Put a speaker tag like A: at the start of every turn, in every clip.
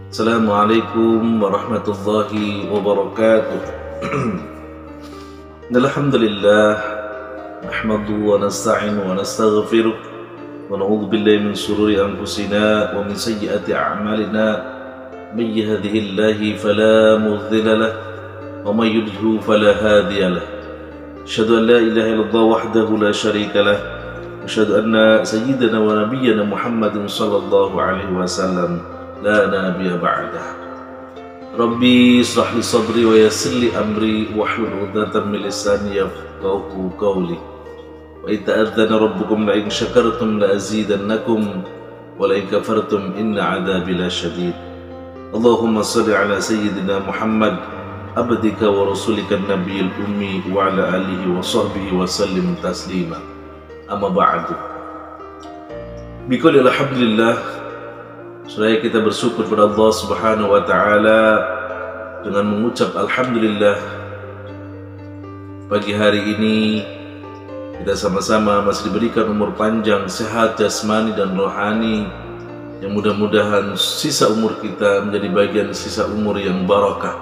A: Assalamualaikum warahmatullahi wabarakatuh. Alhamdulillah, nahmaduhu wa nasta'inu wa nastaghfiruh wa na'udzu billahi min shururi anfusina wa min sayyiati a'malina. May yahdihillahu fala mudilla lahu wa may yudlil fala hadiya lahu. Asyhadu an la ilaha illallah wahdahu la syarika lahu wa asyhadu anna sayyidana wa nabiyyana Muhammadin sallallahu alaihi wasallam la nabiyya ba'dah. Rabbi israh li sadri wa yassir li amri wahlul 'uqdatam min lisani yafqahu qawli. Wa idza adzana rabbukum la in syakartum la azidannakum wa la in kafartum inna 'adzabi lasyadid. Allahumma shalli ala sayyidina Muhammad abdika wa rasulika nabiyil ummi wa ala alihi wa sahbihi wa sallim taslima. Amma ba'du. Biqul alhamdulillah, supaya kita bersyukur kepada Allah Subhanahu wa Ta'ala dengan mengucap alhamdulillah. Pagi hari ini kita sama-sama masih diberikan umur panjang, sehat jasmani dan rohani, yang mudah-mudahan sisa umur kita menjadi bagian sisa umur yang barakah,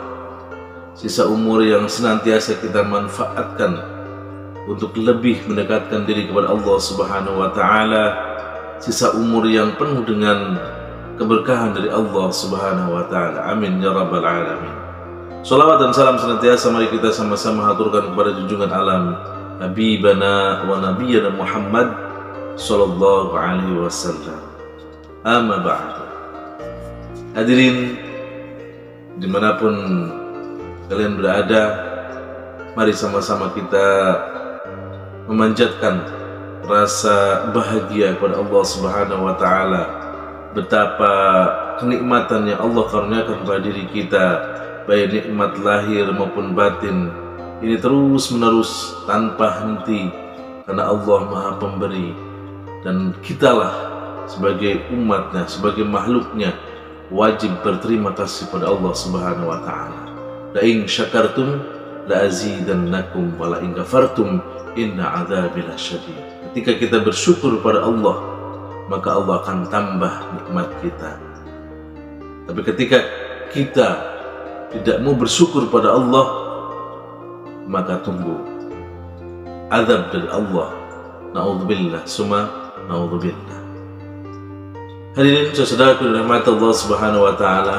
A: sisa umur yang senantiasa kita manfaatkan untuk lebih mendekatkan diri kepada Allah Subhanahu wa Ta'ala, sisa umur yang penuh dengan keberkahan dari Allah Subhanahu wa Ta'ala. Amin ya rabbal alamin. Salawat dan salam senantiasa mari kita sama-sama haturkan kepada junjungan alam Habibana wa Nabiyyana Muhammad sallallahu alaihi wasallam. Amma ba'du. Hadirin dimanapun kalian berada, mari sama-sama kita memanjatkan rasa bahagia kepada Allah Subhanahu wa Ta'ala. Betapa kenikmatan yang Allah karuniakan kepada diri kita, baik nikmat lahir maupun batin, ini terus menerus tanpa henti, karena Allah Maha Pemberi, dan kitalah sebagai umatnya, sebagai makhluknya, wajib berterima kasih pada Allah Subhanahu wa Ta'ala. La in syakartum la azidannakum wa la in kafartum inna adzabi lasyadid. Ketika kita bersyukur pada Allah, maka Allah akan tambah nikmat kita. Tapi ketika kita tidak mau bersyukur pada Allah, maka tunggu azab dari Allah. Na'udzubillah, summa na'udzubillah. Hadirin saudaraku dirahmati Allah Subhanahu wa Ta'ala,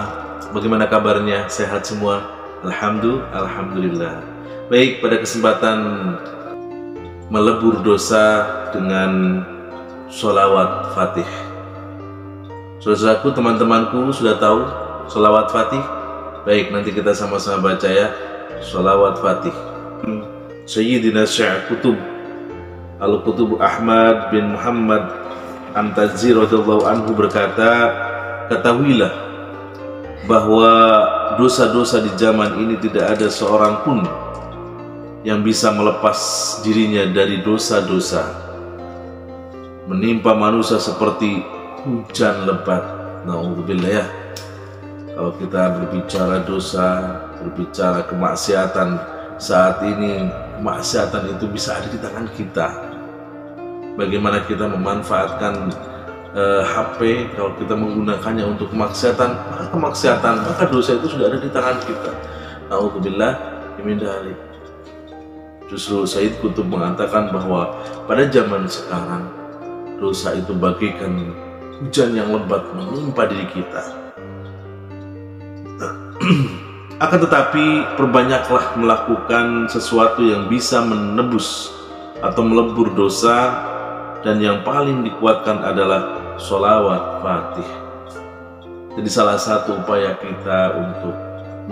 A: bagaimana kabarnya? Sehat semua? Alhamdulillah. Baik, pada kesempatan melebur dosa dengan sholawat fatih. Saudaraku, teman-temanku sudah tahu sholawat fatih? Baik, nanti kita sama-sama baca ya, sholawat fatih. Sayyidina Syekh Qutb Al-Qutb Ahmad bin Muhammad An-Tazi radhiyallahu anhu berkata, ketahuilah bahwa dosa-dosa di zaman ini tidak ada seorang pun yang bisa melepas dirinya dari dosa-dosa. Menimpa manusia seperti hujan lebat. Na'udzubillah ya. Kalau kita berbicara dosa, berbicara kemaksiatan, saat ini kemaksiatan itu bisa ada di tangan kita. Bagaimana kita memanfaatkan HP, kalau kita menggunakannya untuk kemaksiatan, maka dosa itu sudah ada di tangan kita. Na'udzubillah min dzalik. Justru Sayyid Qutb mengatakan bahwa pada zaman sekarang dosa itu bagaikan hujan yang lebat menimpa diri kita. Akan tetapi perbanyaklah melakukan sesuatu yang bisa menebus atau melebur dosa, dan yang paling dikuatkan adalah sholawat fatih. Jadi salah satu upaya kita untuk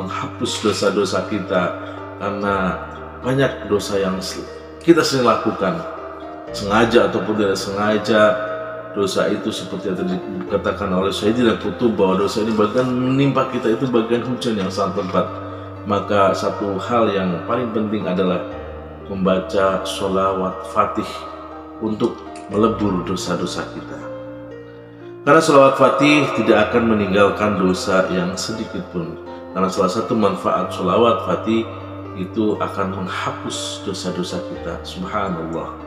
A: menghapus dosa-dosa kita, karena banyak dosa yang kita sering lakukan, sengaja ataupun tidak sengaja. Dosa itu seperti yang tadi dikatakan oleh Sayyidina Qutb, bahwa dosa ini bagian menimpa kita itu bagian hujan yang sangat lebat. Maka satu hal yang paling penting adalah membaca sholawat fatih untuk melebur dosa-dosa kita. Karena sholawat fatih tidak akan meninggalkan dosa yang sedikit pun. Karena salah satu manfaat sholawat fatih itu akan menghapus dosa-dosa kita. Subhanallah.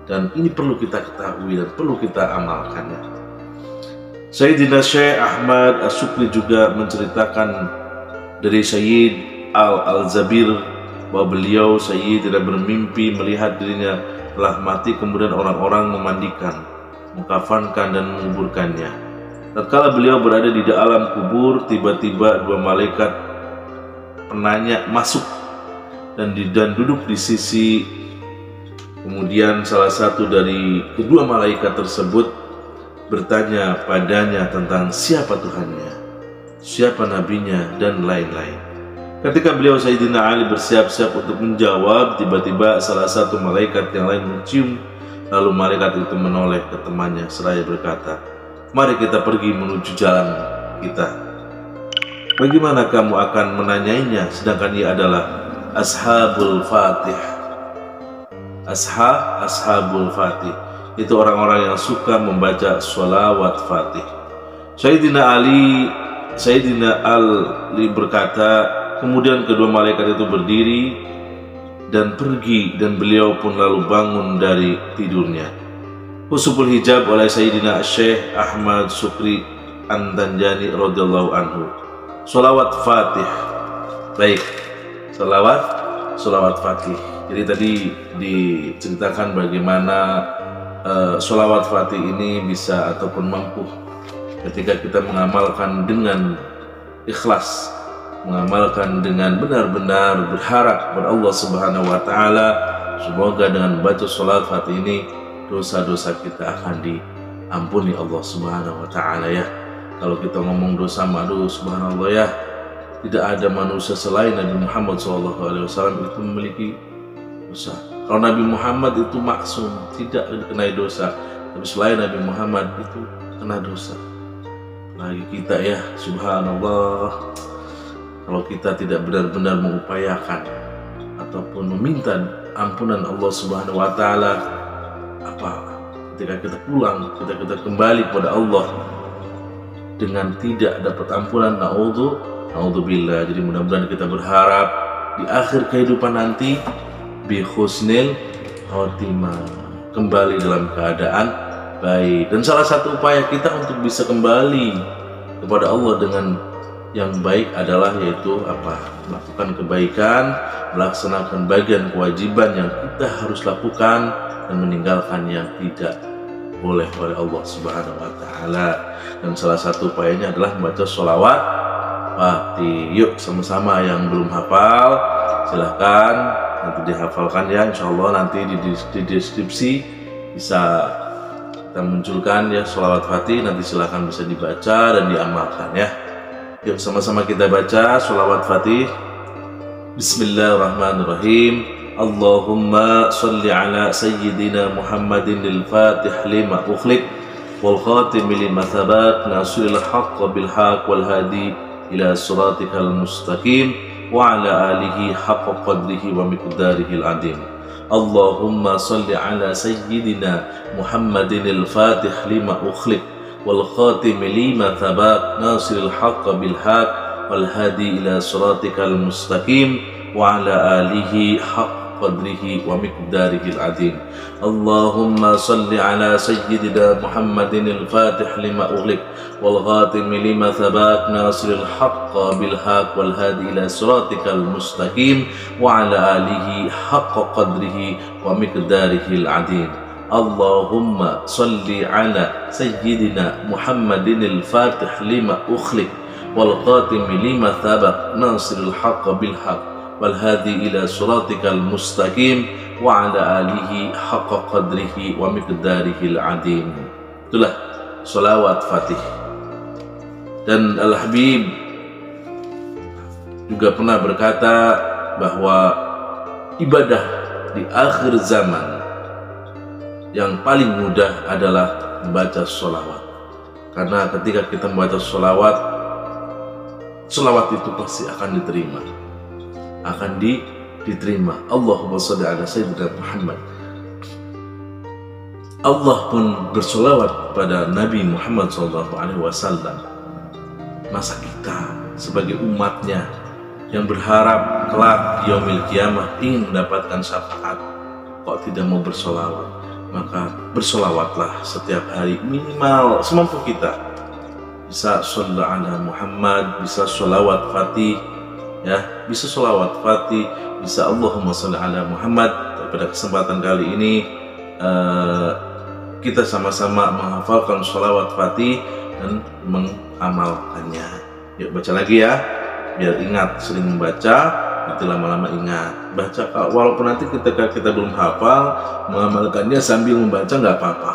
A: Dan ini perlu kita ketahui dan perlu kita amalkan ya. Sayyidina Syekh Ahmad As-Sukri juga menceritakan dari Sayyid Al-Zabir bahwa beliau Sayyidina bermimpi melihat dirinya telah mati, kemudian orang-orang memandikan, mengkafankan dan menguburkannya. Tatkala beliau berada di dalam kubur, tiba-tiba dua malaikat penanya masuk dan duduk di sisi. Kemudian salah satu dari kedua malaikat tersebut bertanya padanya tentang siapa Tuhannya, siapa nabinya, dan lain-lain. Ketika beliau Sayyidina Ali bersiap-siap untuk menjawab, tiba-tiba salah satu malaikat yang lain mencium. Lalu malaikat itu menoleh ke temannya seraya berkata, "Mari kita pergi menuju jalan kita. Bagaimana kamu akan menanyainya sedangkan ia adalah Ashabul Fatih?" Ashabul Fatih itu orang-orang yang suka membaca sholawat Fatih. Sayyidina Ali berkata, kemudian kedua malaikat itu berdiri dan pergi, dan beliau pun lalu bangun dari tidurnya. Khusuful hijab oleh Sayyidina Syekh Ahmad Sukri An-Tanjani radhiyallahu anhu. Sholawat Fatih. Baik, sholawat Fatih. Jadi tadi diceritakan bagaimana sholawat Fatih ini bisa ataupun mampu ketika kita mengamalkan dengan ikhlas, mengamalkan dengan benar-benar berharap kepada Allah Subhanahu wa Ta'ala. Semoga dengan membaca sholawat Fatih ini dosa-dosa kita akan diampuni Allah Subhanahu wa Ta'ala ya. Kalau kita ngomong dosa, aduh subhanallah ya, tidak ada manusia selain Nabi Muhammad SAW itu memiliki dosa. Kalau Nabi Muhammad itu maksum, tidak dikenai dosa, tapi selain Nabi Muhammad itu kena dosa. Lagi kita ya, subhanallah, kalau kita tidak benar-benar mengupayakan ataupun meminta ampunan Allah Subhanahu wa Ta'ala, ketika kita pulang, kita kembali kepada Allah dengan tidak dapat ampunan, naudzubillah. Jadi mudah-mudahan kita berharap di akhir kehidupan nanti bi husnil khotimah, kembali dalam keadaan baik. Dan salah satu upaya kita untuk bisa kembali kepada Allah dengan yang baik adalah yaitu melakukan kebaikan, melaksanakan bagian kewajiban yang kita harus lakukan, dan meninggalkan yang tidak boleh oleh Allah Subhanahu wa Ta'ala. Dan salah satu upayanya adalah membaca sholawat Fatih. Yuk sama-sama, yang belum hafal silahkan nanti dihafalkan ya, insya Allah nanti di deskripsi bisa kita munculkan ya sholawat Fatih, nanti silahkan bisa dibaca dan diamalkan ya. Yuk sama-sama kita baca sholawat Fatih. Bismillahirrahmanirrahim. Allahumma salli ala sayyidina Muhammadin al-Fatih lima ukhliq wal khatim lima thabat nasiril haqq bil haqq wal hadi ila siratikal mustaqim wa ala alihi haqqa qadrihi wa miqdarihi al-azim. Allahumma salli ala sayyidina Muhammadin al-Fatih lima ukhliq wal khatim lima thabat nasiril haqq bil haqq wal hadi ila siratikal mustaqim wa ala alihi haqqa qadrihi wa miqdarihi al-azim. Allahumma salli ala sayyidina Muhammadin al-Fatih lima ughliq wal khatim lima thabat nasiril haqqa bil haqq wal hadi ila siratikal mustaqim wa ala alihi haqqa qadrihi wa miqdarihi al-azim. Allahumma salli ala sayyidina Muhammadin al-Fatih lima ughliq wal khatim lima thabat nasiril haqqa bil haqq wal hadi ila siratikal mustaqim wa ala alihi haqqa qadrihi wa miqdarihi al-azim. Itulah sholawat Fatih. Dan Al-Habib juga pernah berkata bahwa ibadah di akhir zaman yang paling mudah adalah membaca sholawat. Karena ketika kita membaca sholawat itu pasti akan diterima, akan diterima. Allahumma sholli ala sayyidina Muhammad. Allah pun bersolawat pada Nabi Muhammad SAW. Masa kita sebagai umatnya yang berharap kelak yaumil kiamah ingin mendapatkan syafaat kok tidak mau bersolawat? Maka bersolawatlah setiap hari minimal semampu kita. bisa sholli ala Muhammad, bisa sholawat fatih, ya, bisa sholawat fatih, bisa Allahumma sholli ala Muhammad. Pada kesempatan kali ini kita sama-sama menghafalkan sholawat fatih dan mengamalkannya. Yuk baca lagi ya, biar ingat, sering membaca nanti lama-lama ingat. Baca walaupun nanti ketika kita belum hafal, mengamalkannya sambil membaca nggak apa-apa,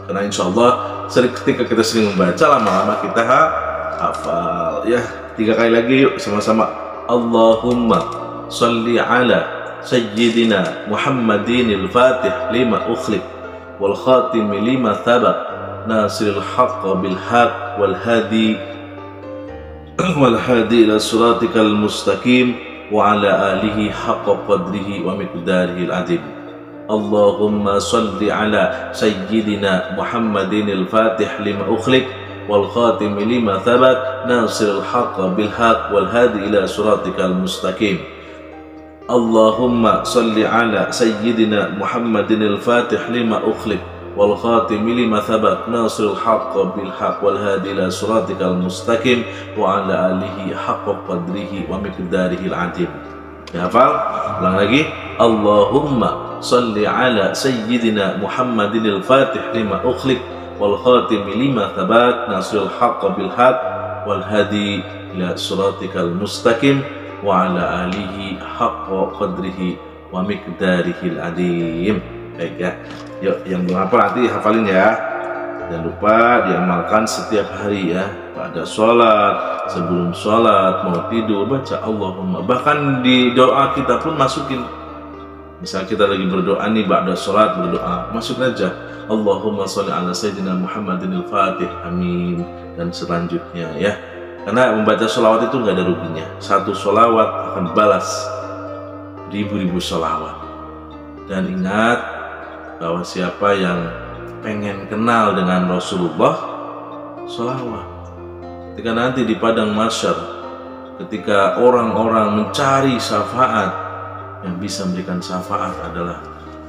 A: karena insya Allah ketika kita sering membaca, lama-lama kita hafal. Ya, 3 kali lagi yuk sama-sama. Allahumma sholli ala Sayyidina Muhammadinil Fatih lima ukhliq wal khatim lima thabaq nasiril haqq bil haqq wal hadi ila siratikal mustaqim wa ala alihi haqqa qadrihi wa miqdarihil azim. Allahumma sholli ala Sayyidina Muhammadinil Fatih lima ukhliq wal khatim lima thabaq nasiril haqq bil haqq wal hadi ila siratikal mustaqim. Allahumma salli ala Sayyidina Muhammadin al-Fatih lima ukhliq wal khatim lima thabaq nasiril haqq bil haqq wal hadi ila siratikal mustaqim wa ala alihi haqqa qadrihi wa miqdarihil azim. Hafal? Ulang lagi. Allahumma salli ala Sayyidina Muhammadin al-Fatih lima ukhliq wal khatim lima thabaq nasiril haqq bil haqq wal hadi ila siratikal mustaqim wa ala alihi haqqa qadrihi wa miqdarihil azim. Baik ya. Yuk, yang belum hafal nanti hafalin ya. Jangan lupa diamalkan setiap hari ya. Pada sholat, sebelum sholat, mau tidur, baca Allahumma. Bahkan di doa kita pun masukin. Misal kita lagi berdoa nih, ba'da sholat berdoa, masukin aja Allahumma sholli ala Sayyidina Muhammadin al-Fatih, amin, dan selanjutnya ya. Karena membaca sholawat itu nggak ada ruginya. Satu sholawat akan balas ribu-ribu sholawat. Dan ingat bahwa siapa yang pengen kenal dengan Rasulullah, sholawat. Ketika nanti di padang mahsyar, ketika orang-orang mencari syafaat, yang bisa memberikan syafaat adalah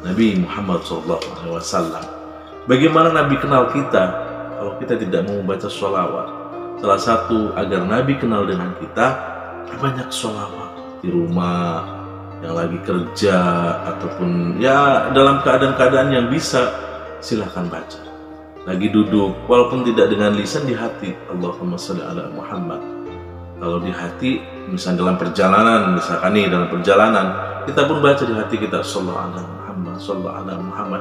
A: Nabi Muhammad SAW. Bagaimana Nabi kenal kita kalau kita tidak mau membaca sholawat? Salah satu agar Nabi kenal dengan kita, banyak sholawat di rumah, yang lagi kerja, ataupun ya dalam keadaan-keadaan yang bisa, silahkan baca. Lagi duduk, walaupun tidak dengan lisan, di hati Allahumma sholli ala Muhammad. Kalau di hati, misalnya dalam perjalanan, misalkan nih dalam perjalanan, kita pun baca di hati kita sallallahu ala Muhammad, sallallahu ala Muhammad.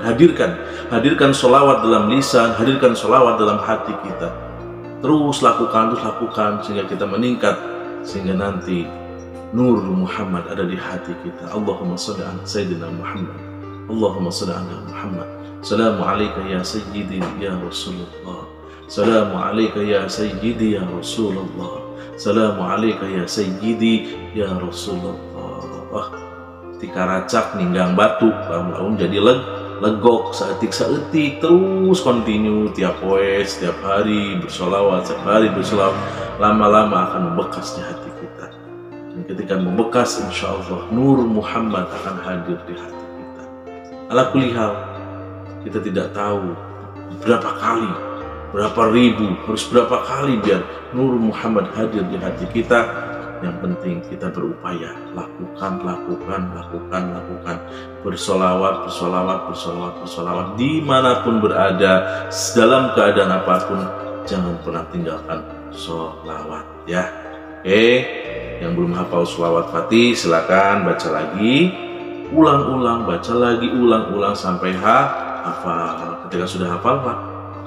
A: Hadirkan sholawat dalam lisan, hadirkan sholawat dalam hati kita. Terus lakukan sehingga kita meningkat, sehingga nanti nur Muhammad ada di hati kita. Allahumma sholli ala Sayyidina Muhammad, Allahumma sholli ala Muhammad. Assalamu alayka ya Sayyidi ya Rasulullah, Assalamu alayka ya Sayyidi ya Rasulullah, Assalamu alayka ya Sayyidi ya Rasulullah. Tika racak ninggang batu, lamun jadi legok, seetik terus continue tiap poe, setiap hari bersolawat, setiap hari bersolawat, lama-lama akan membekas di hati kita. Dan ketika membekas, insya Allah nur Muhammad akan hadir di hati kita. Ala kulli hal, kita tidak tahu berapa kali, berapa ribu, harus berapa kali biar nur Muhammad hadir di hati kita. Yang penting kita berupaya, lakukan, bersolawat, dimanapun berada, dalam keadaan apapun, jangan pernah tinggalkan solawat ya. Oke, yang belum hafal solawat fatih, silakan baca lagi, ulang-ulang, baca lagi, ulang-ulang sampai hafal. Ketika sudah hafal,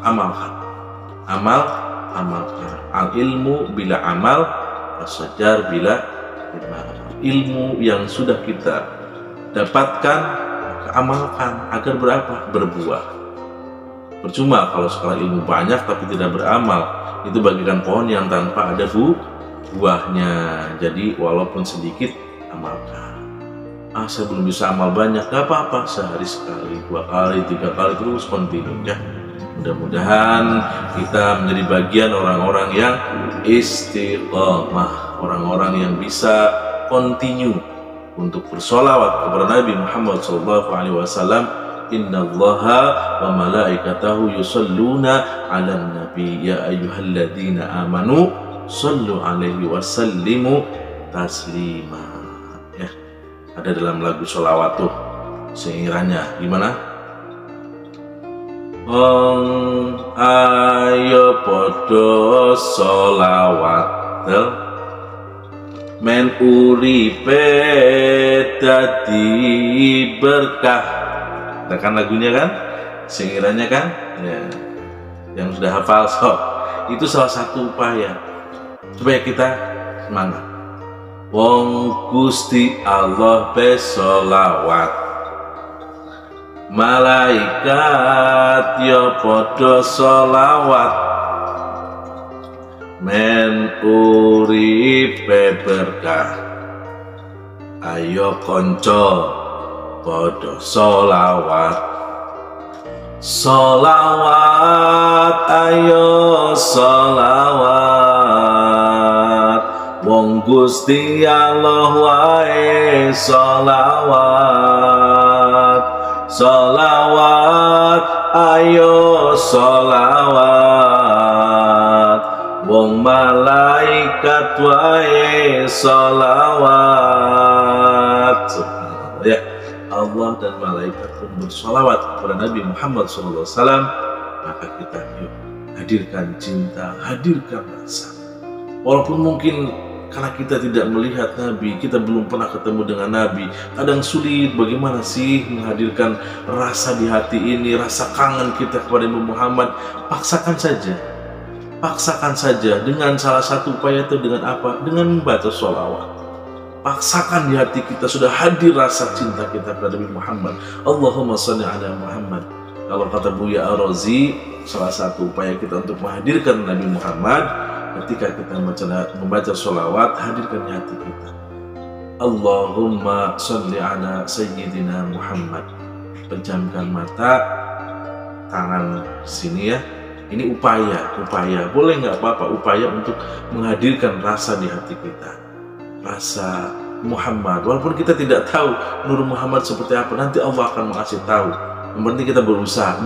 A: amalkan. Amalkan. Al ilmu bila amal, sajar bila ilmu yang sudah kita dapatkan, amalkan agar berbuah. Percuma kalau sekolah ilmu banyak tapi tidak beramal, itu bagikan pohon yang tanpa ada buahnya. Jadi walaupun sedikit, amalkan. Saya belum bisa amal banyak, gak apa-apa, sehari sekali, 2 kali, 3 kali, terus continue ya. Mudah-mudahan kita menjadi bagian orang-orang yang istiqamah, orang-orang yang bisa continue untuk bersolawat kepada Nabi Muhammad SAW innallaha wa malaikatahu yusalluna 'alan nabi ya ayyuhalladzina amanu shallu 'alaihi wa sallimu taslima. Ya, ada dalam lagu sholawat tuh seirannya gimana? Ayo podo sholawat men uripe dadi berkah. Nah, kan lagunya kan, seirannya kan, ya, yang sudah hafal itu salah satu upaya supaya kita semangat. Wong Gusti Allah besolawat, malaikat yo podo solawat, men uripe berkah. Ayo konco podo solawat, solawat, ayo solawat, wong Gusti Allah wae solawat, solawat, ayo solawat, wong malaikat wae solawat. Ya, Allah dan malaikat pun bersolawat kepada Nabi Muhammad SAW. Maka kita yuk hadirkan cinta, hadirkan rasa. Walaupun mungkin karena kita tidak melihat Nabi, kita belum pernah ketemu dengan Nabi, kadang sulit bagaimana sih menghadirkan rasa di hati ini, rasa kangen kita kepada Nabi Muhammad. Paksakan saja dengan salah satu upaya itu dengan apa? Dengan membaca sholawat. Paksakan di hati kita, sudah hadir rasa cinta kita kepada Nabi Muhammad. Allahumma sholli ala Muhammad. Kalau kata Buya Ar-Razi, salah satu upaya kita untuk menghadirkan Nabi Muhammad ketika kita membaca sholawat, hadirkan di hati kita. Allahumma sholli ala Sayyidina Muhammad. Pejamkan mata, tangan sini ya. Ini upaya. Boleh nggak apa-apa, upaya untuk menghadirkan rasa di hati kita. Rasa Muhammad, walaupun kita tidak tahu Nur Muhammad seperti apa, nanti Allah akan mengasih tahu. Yang penting kita berusaha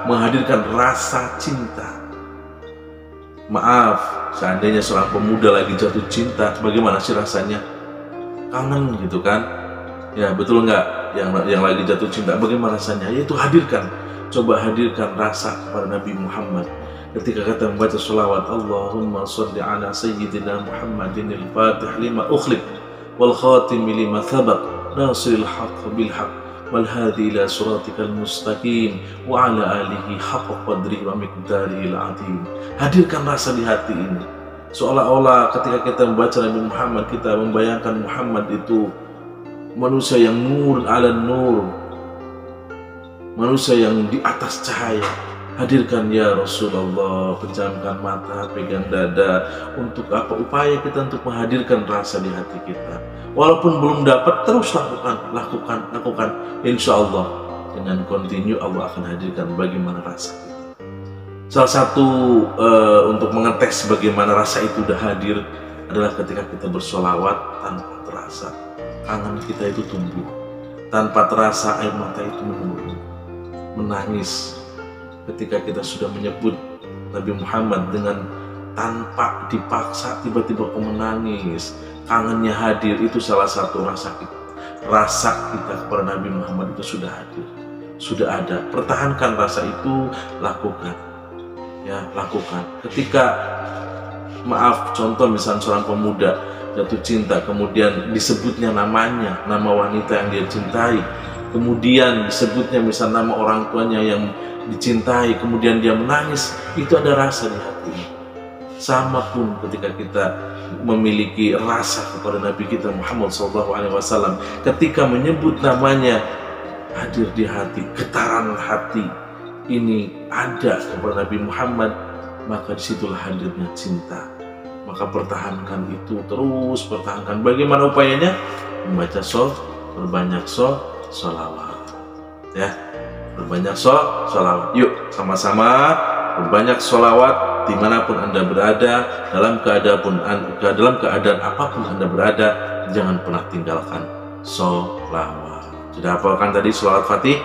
A: menghadirkan rasa cinta. Maaf, seandainya seorang pemuda lagi jatuh cinta, bagaimana sih rasanya? Kangen gitu kan? Ya betul nggak? Yang lagi jatuh cinta, bagaimana rasanya? Yaitu coba hadirkan rasa kepada Nabi Muhammad. Ketika kita membaca sholawat, Allahumma sholli ala Sayyidina Muhammadin al-Fatih lima ukhliq wal khatimi lima thabaq nasiril haqq bil haqq wal hadi ila suratikal mustaqim wa ala alihi haqqa qadri wa miqdaril azim. Hadirkan rasa di hati ini, seolah-olah ketika kita membaca Nabi Muhammad, kita membayangkan Muhammad itu manusia yang nur ala nur, manusia yang di atas cahaya. Hadirkan ya Rasulullah, pejamkan mata, pegang dada. Untuk apa? Upaya kita untuk menghadirkan rasa di hati kita. Walaupun belum dapat, terus lakukan. Insya Allah dengan continue Allah akan hadirkan bagaimana rasa kita. Salah satu untuk mengetes bagaimana rasa itu sudah hadir adalah ketika kita bersolawat tanpa terasa. Kangen kita itu tumbuh. Tanpa terasa air mata itu menurun. Menangis ketika kita sudah menyebut Nabi Muhammad dengan tanpa dipaksa, tiba-tiba kau menangis, kangennya hadir. Itu salah satu rasa kita kepada Nabi Muhammad itu sudah hadir, sudah ada. Pertahankan rasa itu, lakukan. Ketika contoh misalnya seorang pemuda jatuh cinta, kemudian disebutnya namanya, nama wanita yang dia cintai, kemudian disebutnya misalnya nama orang tuanya yang dicintai, kemudian dia menangis, itu ada rasa di hati. Sama pun ketika kita memiliki rasa kepada Nabi kita Muhammad SAW, ketika menyebut namanya, hadir di hati, getaran hati ini ada kepada Nabi Muhammad, maka disitulah hadirnya cinta. Maka pertahankan itu, terus pertahankan. Bagaimana upayanya? Membaca berbanyak sholawat, ya. Berbanyak sholawat. Yuk sama-sama berbanyak sholawat dimanapun Anda berada, dalam keadaan apapun Anda berada, jangan pernah tinggalkan sholawat. Sudah hafalkan tadi sholawat Fatih?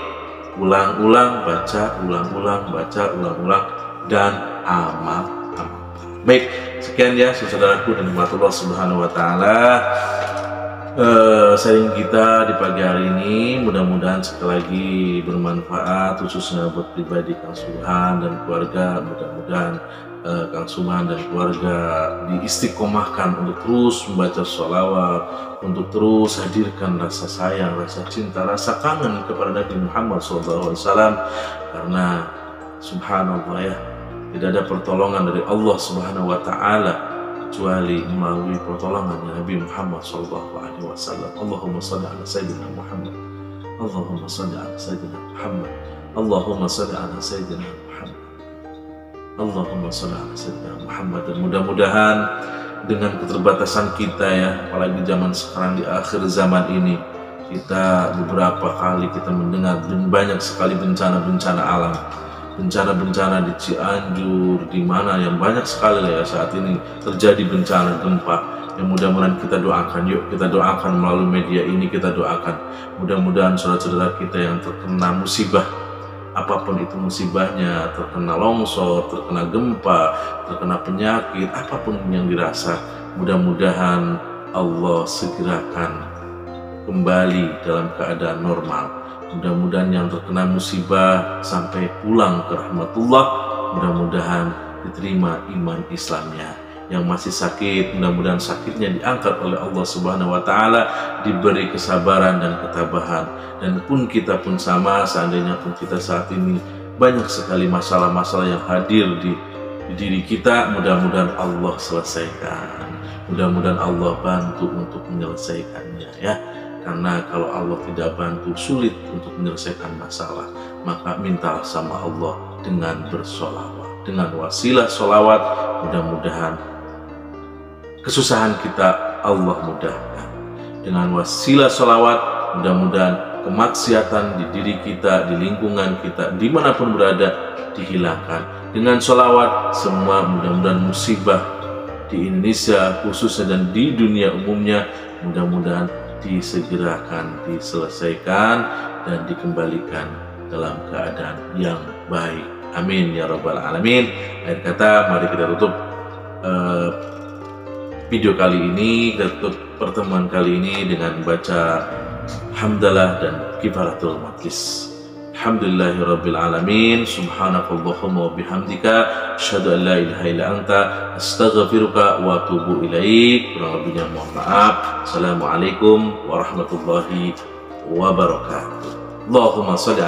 A: Ulang-ulang baca, ulang-ulang baca, ulang-ulang, dan amal. Baik, sekian ya saudaraku dan rahmatullah subhanahu wa ta'ala. Sharing kita di pagi hari ini, mudah-mudahan sekali lagi bermanfaat, khususnya buat pribadi Kang Subhan dan keluarga. Mudah-mudahan Kang Subhan dan keluarga diistiqomahkan untuk terus membaca sholawat, untuk terus hadirkan rasa sayang, rasa cinta, rasa kangen kepada Nabi Muhammad SAW, karena subhanallah ya, tidak ada pertolongan dari Allah Subhanahu wa ta'ala kecuali melalui pertolongan Nabi Muhammad SAW. Allahumma salli ala Sayyidina Muhammad, Allahumma salli ala Sayyidina Muhammad, Allahumma salli ala Sayyidina Muhammad, Allahumma salli ala Sayyidina Muhammad. Dan mudah-mudahan dengan keterbatasan kita ya, apalagi zaman sekarang di akhir zaman ini, kita beberapa kali kita mendengar banyak sekali bencana-bencana alam, bencana-bencana di Cianjur, di mana yang banyak sekali lah ya saat ini terjadi bencana gempa. Yang mudah-mudahan kita doakan, yuk kita doakan melalui media ini, kita doakan mudah-mudahan saudara-saudara kita yang terkena musibah, apapun itu musibahnya, terkena longsor, terkena gempa, terkena penyakit, apapun yang dirasa, mudah-mudahan Allah segerakan kembali dalam keadaan normal. Mudah-mudahan yang terkena musibah sampai pulang ke rahmatullah, mudah-mudahan diterima iman Islamnya. Yang masih sakit, mudah-mudahan sakitnya diangkat oleh Allah Subhanahu wa ta'ala, diberi kesabaran dan ketabahan. Dan pun kita pun sama, seandainya pun kita saat ini banyak sekali masalah-masalah yang hadir di diri kita, mudah-mudahan Allah selesaikan, mudah-mudahan Allah bantu untuk menyelesaikannya ya. Karena kalau Allah tidak bantu, sulit untuk menyelesaikan masalah. Maka mintalah sama Allah dengan bersolawat, dengan wasilah solawat, mudah-mudahan kesusahan kita Allah mudahkan. Dengan wasilah solawat, mudah-mudahan kemaksiatan di diri kita, di lingkungan kita, dimanapun berada, dihilangkan. Dengan solawat, semua mudah-mudahan musibah di Indonesia khususnya dan di dunia umumnya, mudah-mudahan disegerakan, diselesaikan, dan dikembalikan dalam keadaan yang baik. Amin ya rabbal alamin. Akhir kata, mari kita tutup video kali ini, kita tutup pertemuan kali ini dengan baca hamdalah dan kifaratul majlis. Alhamdulillahirabbil alamin, subhanakallahumma wa bihamdika, asyhadu an la ilaha illa anta, astaghfiruka wa atubu ilaik. Kurang lebihnya mohon maaf. Assalamualaikum warahmatullahi wabarakatuh. Allahumma shalli